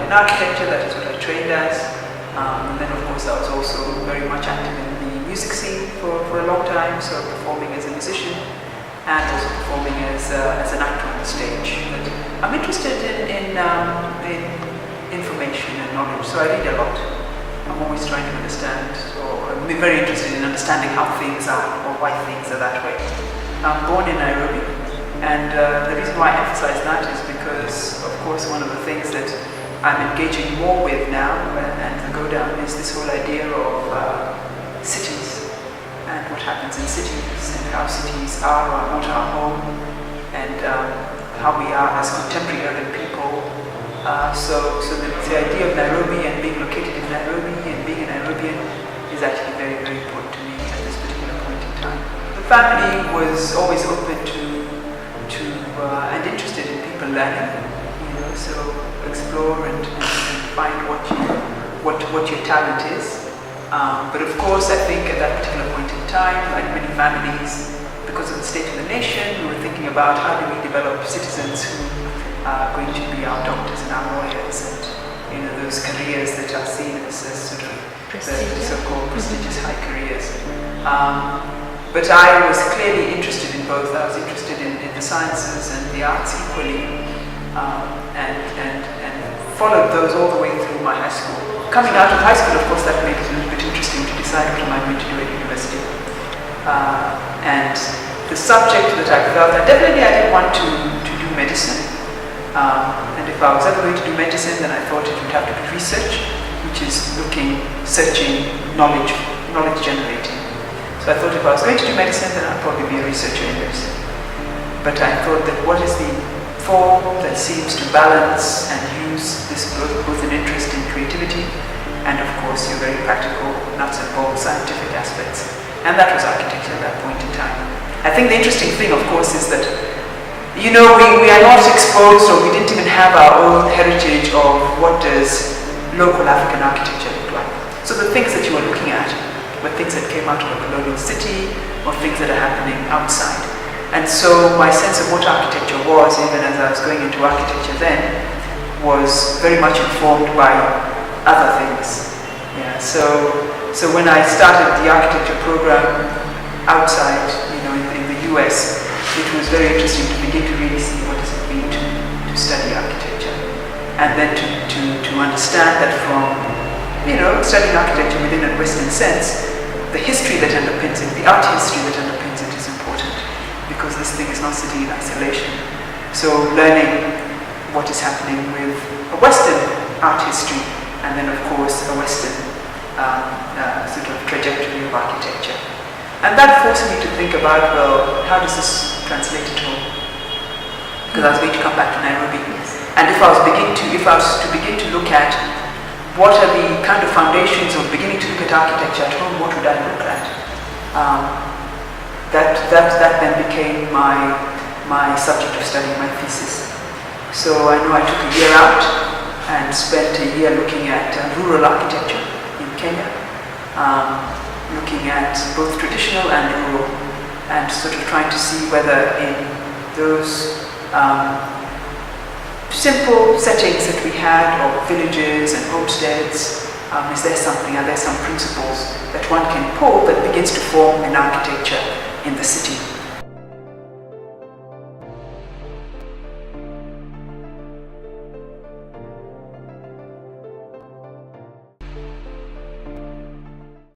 in architecture. That is what I trained as. And then of course I was also very much active in the music scene for a long time, so performing as a musician and also performing as an actor on the stage. But I'm interested in information and knowledge, so I read a lot. I'm always trying to understand, or I'm very interested in understanding how things are or why things are that way. I'm born in Nairobi, and the reason why I emphasize that is because, of course, one of the things that I'm engaging more with now and the go down is this whole idea of cities and what happens in cities and how cities are or not our home, and how we are as contemporary urban people. So the idea of Nairobi and being located in Nairobi and being a Nairobian is actually very, very important to me at this particular point in time. The family was always open to and interested in people learning, so explore and find what your talent is. But of course, I think at that particular point in time, like many families, because of the state of the nation, we were thinking about how do we develop citizens who are going to be our doctors and our lawyers and those careers that are seen as sort of the so-called prestigious high careers. But I was clearly interested in both. I was interested in the sciences and the arts equally, and followed those all the way through my high school. Coming out of high school, of course, that made it a little bit interesting to decide what am I going to do at university. And the subject that I felt, I didn't want to do medicine. And if I was ever going to do medicine, then I thought it would have to be research, which is searching, knowledge generating. So I thought if I was going to do medicine, then I'd probably be a researcher in medicine. But I thought that what is the form that seems to balance and use this both an interest in creativity and of course your very practical, nuts and bolts scientific aspects. And that was architecture at that point in time. I think the interesting thing, of course, is that we are not exposed, or we didn't even have our own heritage of what does local African architecture look like. So the things that you were looking at were things that came out of a colonial city or things that are happening outside. And so my sense of what architecture was, even as I was going into architecture then, was very much informed by other things. Yeah. So when I started the architecture program outside, in the US, it was very interesting to begin to really see what does it mean to study architecture, and then to understand that from studying architecture within a Western sense, the history that underpins it, the art history that underpins it, is important, because this thing is not sitting in isolation. So learning what is happening with a Western art history, and then of course a Western sort of trajectory of architecture. And that forced me to think about, well, how does this translate at home? Because I was going to come back to Nairobi. And if I was to begin to look at what are the kind of foundations of beginning to look at architecture at home, what would I look at? That then became my subject of study, my thesis. So I know I took a year out and spent a year looking at rural architecture in Kenya, looking at both traditional and rural, and sort of trying to see whether in those simple settings that we had of villages and homesteads, are there some principles that one can pull that begins to form an architecture in the city?